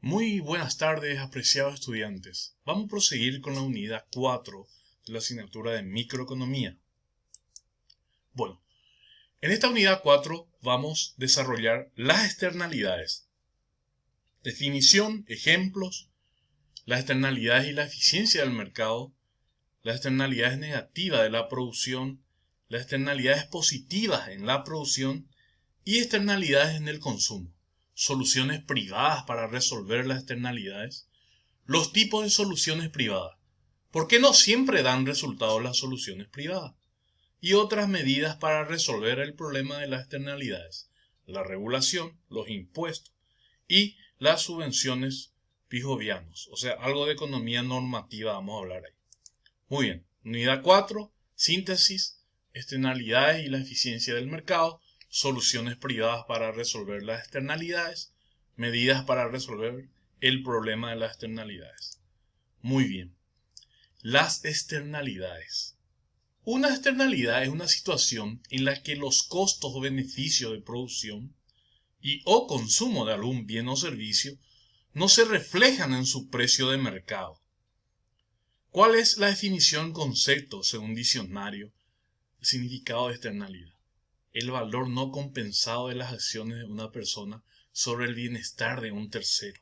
Muy buenas tardes, apreciados estudiantes. Vamos a proseguir con la unidad 4 de la asignatura de microeconomía. Bueno, en esta unidad 4 vamos a desarrollar las externalidades. Definición, ejemplos, las externalidades y la eficiencia del mercado, las externalidades negativas de la producción, las externalidades positivas en la producción y externalidades en el consumo. Soluciones privadas para resolver las externalidades, los tipos de soluciones privadas, por qué no siempre dan resultados las soluciones privadas, y otras medidas para resolver el problema de las externalidades, la regulación, los impuestos y las subvenciones pijovianos, o sea, algo de economía normativa vamos a hablar ahí. Muy bien, unidad 4, síntesis, externalidades y la eficiencia del mercado, soluciones privadas para resolver las externalidades, medidas para resolver el problema de las externalidades. Muy bien. Las externalidades. Una externalidad es una situación en la que los costos o beneficios de producción y o consumo de algún bien o servicio no se reflejan en su precio de mercado. ¿Cuál es la definición concepto según diccionario? El significado de externalidad: el valor no compensado de las acciones de una persona sobre el bienestar de un tercero.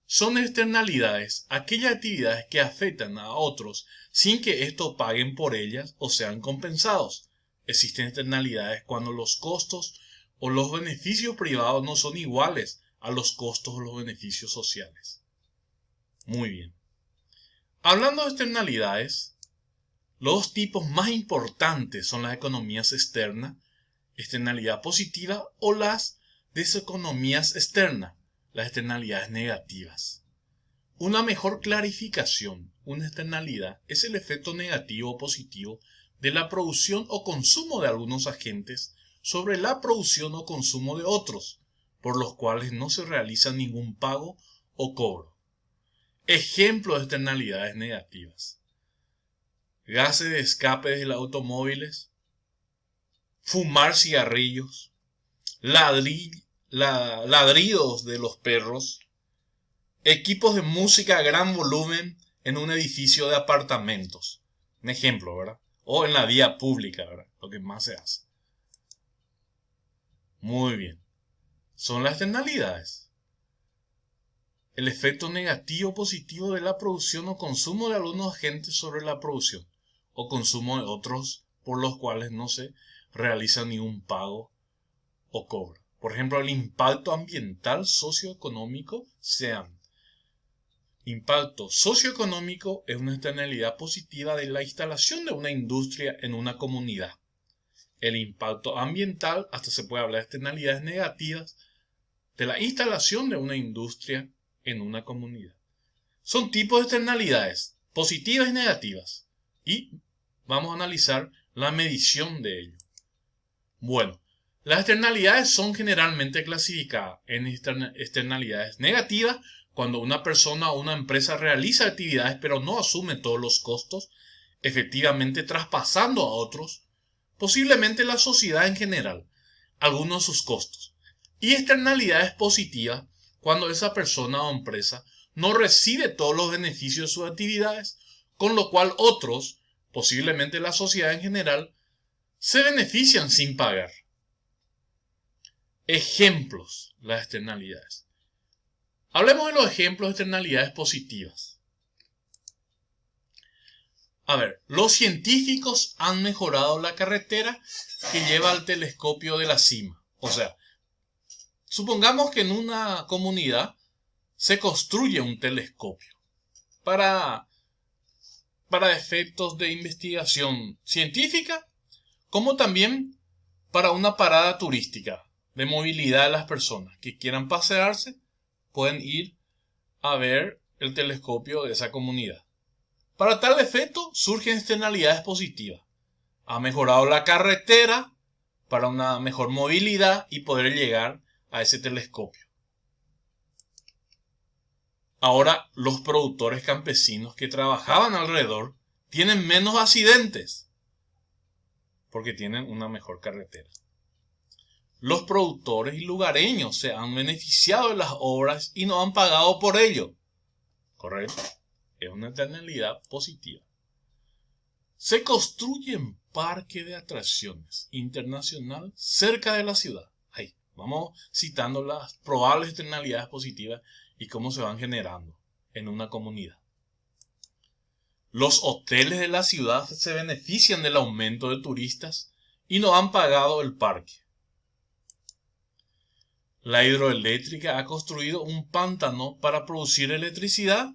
Son externalidades aquellas actividades que afectan a otros sin que estos paguen por ellas o sean compensados. Existen externalidades cuando los costos o los beneficios privados no son iguales a los costos o los beneficios sociales. Muy bien. Hablando de externalidades, los dos tipos más importantes son las economías externas, externalidad positiva, o las deseconomías externas, las externalidades negativas. Una mejor clarificación: una externalidad es el efecto negativo o positivo de la producción o consumo de algunos agentes sobre la producción o consumo de otros, por los cuales no se realiza ningún pago o cobro. Ejemplo de externalidades negativas: gases de escape de los automóviles, fumar cigarrillos, ladridos de los perros, equipos de música a gran volumen en un edificio de apartamentos. Un ejemplo, ¿verdad? O en la vía pública, ¿verdad? Lo que más se hace. Muy bien. Son las externalidades: el efecto negativo o positivo de la producción o consumo de algunos agentes sobre la producción o consumo de otros, por los cuales no se realiza ningún pago o cobro. Por ejemplo, el impacto ambiental socioeconómico. Impacto socioeconómico es una externalidad positiva de la instalación de una industria en una comunidad. El impacto ambiental, hasta se puede hablar de externalidades negativas de la instalación de una industria en una comunidad. Son tipos de externalidades positivas y negativas, y vamos a analizar la medición de ello. Bueno, las externalidades son generalmente clasificadas en externalidades negativas cuando una persona o una empresa realiza actividades pero no asume todos los costos, efectivamente traspasando a otros, posiblemente la sociedad en general, algunos de sus costos. Y externalidades positivas cuando esa persona o empresa no recibe todos los beneficios de sus actividades, con lo cual otros, posiblemente la sociedad en general, se benefician sin pagar. Ejemplos: las externalidades. Hablemos de los ejemplos de externalidades positivas. A ver, los científicos han mejorado la carretera que lleva al telescopio de la cima. O sea, supongamos que en una comunidad se construye un telescopio para efectos de investigación científica, como también para una parada turística de movilidad de las personas que quieran pasearse, pueden ir a ver el telescopio de esa comunidad. Para tal efecto surgen externalidades positivas. Ha mejorado la carretera para una mejor movilidad y poder llegar a ese telescopio. Ahora los productores campesinos que trabajaban alrededor tienen menos accidentes porque tienen una mejor carretera. los productores y lugareños se han beneficiado de las obras y no han pagado por ello. ¿Correcto? Es una externalidad positiva. Se construye un parque de atracciones internacional cerca de la ciudad. Ahí, vamos citando las probables externalidades positivas y cómo se van generando en una comunidad. Los hoteles de la ciudad se benefician del aumento de turistas y no han pagado el parque. La hidroeléctrica ha construido un pántano para producir electricidad.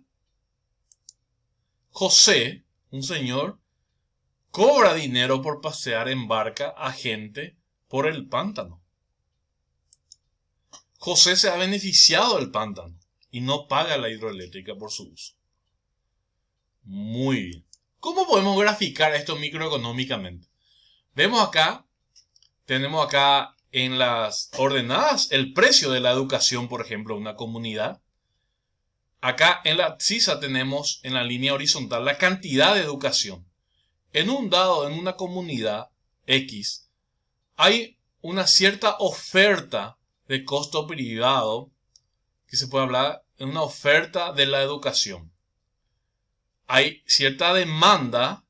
José, un señor, cobra dinero por pasear en barca a gente por el pántano. José se ha beneficiado del pántano y no paga la hidroeléctrica por su uso. Muy bien. ¿Cómo podemos graficar esto microeconómicamente? Tenemos acá en las ordenadas el precio de la educación, por ejemplo, de una comunidad. Acá en la abscisa tenemos en la línea horizontal la cantidad de educación. En una comunidad X, hay una cierta oferta de costo privado, que se puede hablar de una oferta de la educación. Hay cierta demanda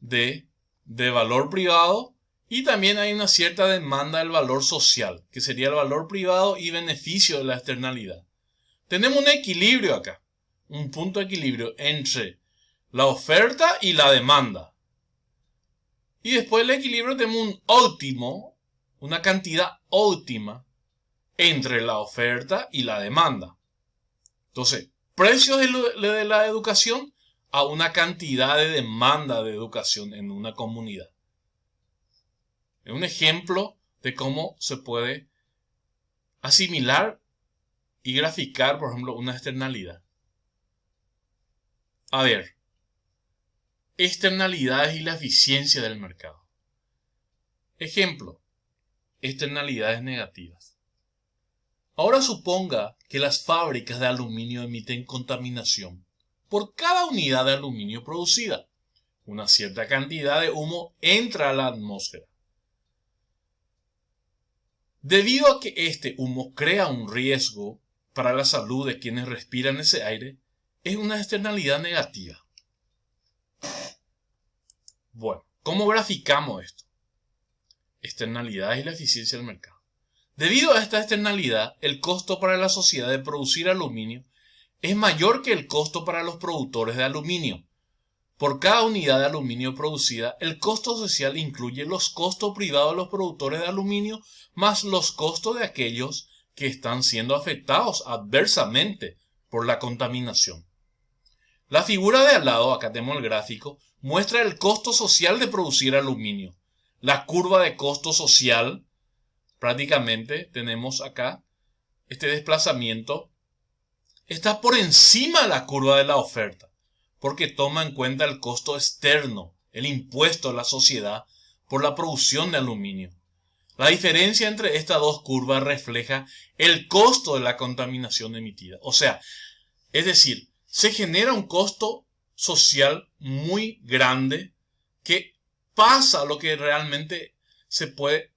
de valor privado y también hay una cierta demanda del valor social, que sería el valor privado y beneficio de la externalidad. Tenemos un equilibrio acá, un punto de equilibrio entre la oferta y la demanda. Y después del equilibrio tenemos un óptimo, una cantidad óptima entre la oferta y la demanda. Entonces, precios de la educación a una cantidad de demanda de educación en una comunidad. Es un ejemplo de cómo se puede asimilar y graficar, por ejemplo, una externalidad. A ver, externalidades y la eficiencia del mercado. Ejemplo, externalidades negativas. Ahora suponga que las fábricas de aluminio emiten contaminación por cada unidad de aluminio producida. Una cierta cantidad de humo entra a la atmósfera. Debido a que este humo crea un riesgo para la salud de quienes respiran ese aire, es una externalidad negativa. Bueno, ¿cómo graficamos esto? Externalidades y la eficiencia del mercado. Debido a esta externalidad, el costo para la sociedad de producir aluminio es mayor que el costo para los productores de aluminio. Por cada unidad de aluminio producida, el costo social incluye los costos privados de los productores de aluminio más los costos de aquellos que están siendo afectados adversamente por la contaminación. La figura de al lado, acá tenemos el gráfico, muestra el costo social de producir aluminio. La curva de costo social, prácticamente tenemos acá este desplazamiento, está por encima de la curva de la oferta, porque toma en cuenta el costo externo, el impuesto a la sociedad por la producción de aluminio. La diferencia entre estas dos curvas refleja el costo de la contaminación emitida. O sea, es decir, se genera un costo social muy grande que pasa lo que realmente se puede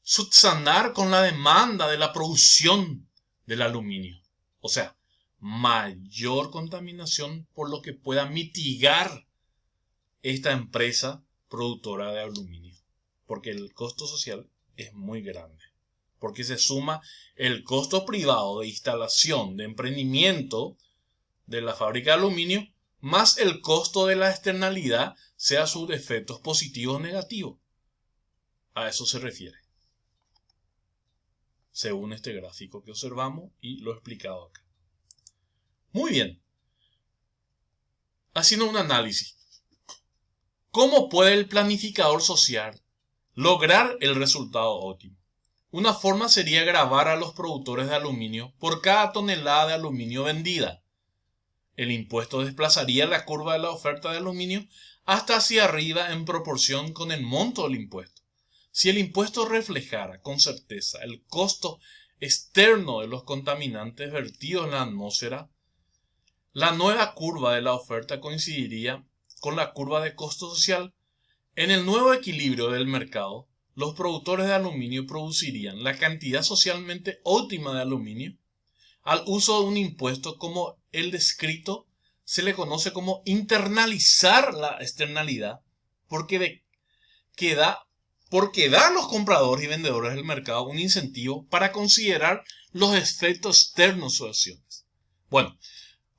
subsanar con la demanda de la producción del aluminio. O sea, mayor contaminación por lo que pueda mitigar esta empresa productora de aluminio. Porque el costo social es muy grande. Porque se suma el costo privado de instalación, de emprendimiento de la fábrica de aluminio, más el costo de la externalidad, sea sus efectos positivos o negativos. A eso se refiere, según este gráfico que observamos y lo he explicado acá. Muy bien. Haciendo un análisis. ¿Cómo puede el planificador social lograr el resultado óptimo? Una forma sería gravar a los productores de aluminio por cada tonelada de aluminio vendida. El impuesto desplazaría la curva de la oferta de aluminio hasta hacia arriba en proporción con el monto del impuesto. Si el impuesto reflejara con certeza el costo externo de los contaminantes vertidos en la atmósfera, la nueva curva de la oferta coincidiría con la curva de costo social. En el nuevo equilibrio del mercado, los productores de aluminio producirían la cantidad socialmente óptima de aluminio al uso de un impuesto como el descrito se le conoce como internalizar la externalidad porque da a los compradores y vendedores del mercado un incentivo para considerar los efectos externos de sus acciones. Bueno,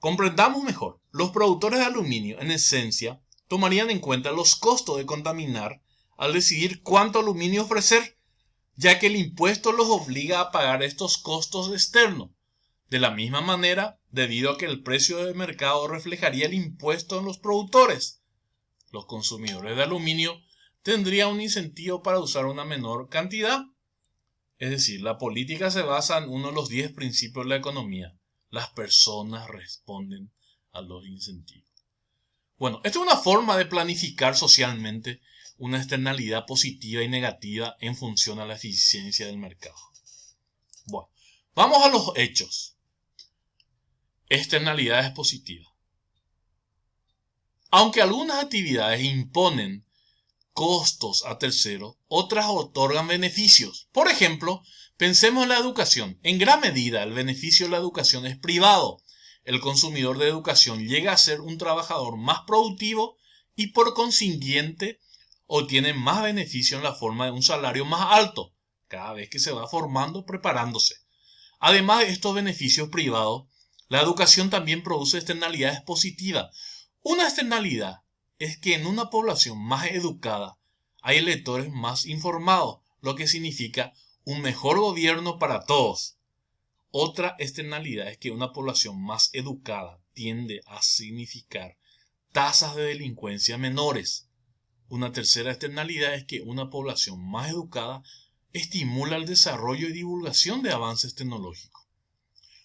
comprendamos mejor. Los productores de aluminio, en esencia, tomarían en cuenta los costos de contaminar al decidir cuánto aluminio ofrecer, ya que el impuesto los obliga a pagar estos costos externos. De la misma manera, debido a que el precio de mercado reflejaría el impuesto en los productores, los consumidores de aluminio tendrían un incentivo para usar una menor cantidad. Es decir, la política se basa en uno de los 10 principios de la economía. Las personas responden a los incentivos. Bueno, esta es una forma de planificar socialmente una externalidad positiva y negativa en función a la eficiencia del mercado. Bueno, vamos a los hechos. Externalidades positivas. Aunque algunas actividades imponen costos a terceros, otras otorgan beneficios. Por ejemplo, pensemos en la educación. En gran medida, el beneficio de la educación es privado. El consumidor de educación llega a ser un trabajador más productivo y por consiguiente obtiene más beneficio en la forma de un salario más alto, cada vez que se va formando, preparándose. Además de estos beneficios privados, la educación también produce externalidades positivas. Una externalidad es que en una población más educada hay electores más informados, lo que significa un mejor gobierno para todos. Otra externalidad es que una población más educada tiende a significar tasas de delincuencia menores. Una tercera externalidad es que una población más educada estimula el desarrollo y divulgación de avances tecnológicos,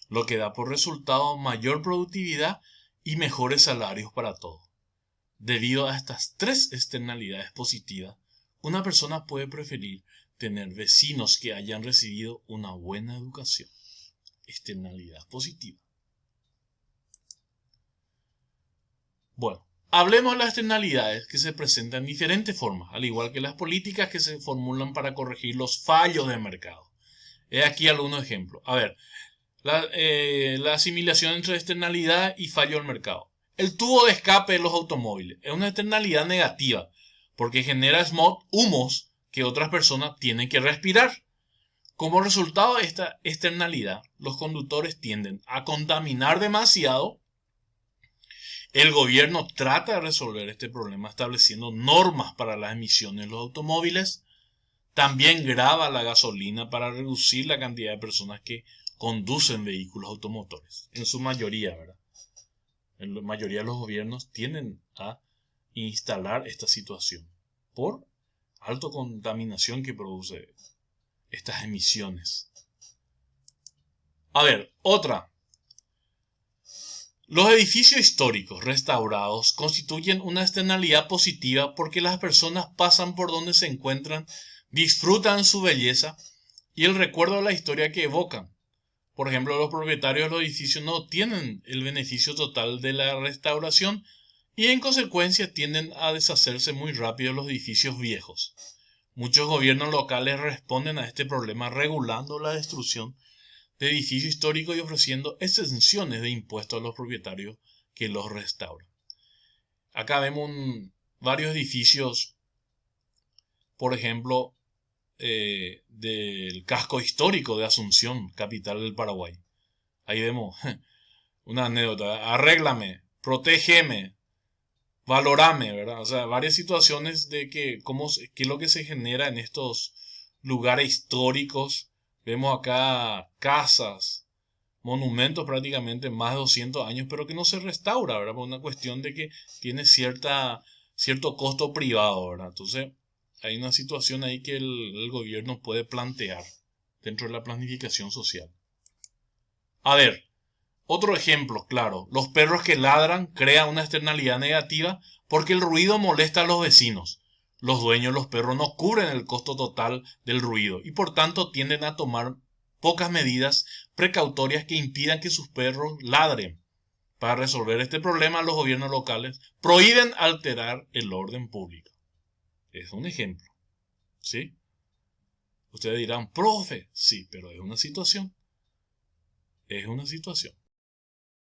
lo que da por resultado mayor productividad y mejores salarios para todos. Debido a estas 3 externalidades positivas, una persona puede preferir tener vecinos que hayan recibido una buena educación. Externalidad positiva. Bueno, hablemos de las externalidades que se presentan en diferentes formas, al igual que las políticas que se formulan para corregir los fallos del mercado. He aquí algunos ejemplos. A ver, la asimilación entre externalidad y fallo del mercado. El tubo de escape de los automóviles es una externalidad negativa porque genera smog, humos que otras personas tienen que respirar. Como resultado de esta externalidad, los conductores tienden a contaminar demasiado. El gobierno trata de resolver este problema estableciendo normas para las emisiones de los automóviles. También grava la gasolina para reducir la cantidad de personas que conducen vehículos automotores. En su mayoría, ¿verdad? En la mayoría de los gobiernos tienden a instalar esta situación por alta contaminación que produce estas emisiones. A ver, otra. Los edificios históricos restaurados constituyen una externalidad positiva porque las personas pasan por donde se encuentran, disfrutan su belleza y el recuerdo de la historia que evocan. Por ejemplo, los propietarios de los edificios no obtienen el beneficio total de la restauración y en consecuencia tienden a deshacerse muy rápido los edificios viejos. Muchos gobiernos locales responden a este problema regulando la destrucción de edificios históricos y ofreciendo exenciones de impuestos a los propietarios que los restauran. Acá vemos varios edificios, por ejemplo, del casco histórico de Asunción, capital del Paraguay. Ahí vemos una anécdota. Arréglame, protégeme, valorame, ¿verdad? O sea, varias situaciones de qué es lo que se genera en estos lugares históricos. Vemos acá casas, monumentos prácticamente más de 200 años, pero que no se restaura, ¿verdad? Por una cuestión de que tiene cierto costo privado, ¿verdad? Entonces, hay una situación ahí que el gobierno puede plantear dentro de la planificación social. A ver, otro ejemplo, claro. Los perros que ladran crean una externalidad negativa porque el ruido molesta a los vecinos. Los dueños de los perros no cubren el costo total del ruido y por tanto tienden a tomar pocas medidas precautorias que impidan que sus perros ladren. Para resolver este problema, los gobiernos locales prohíben alterar el orden público. Es un ejemplo, ¿sí? Ustedes dirán, profe, sí, pero es una situación. Es una situación.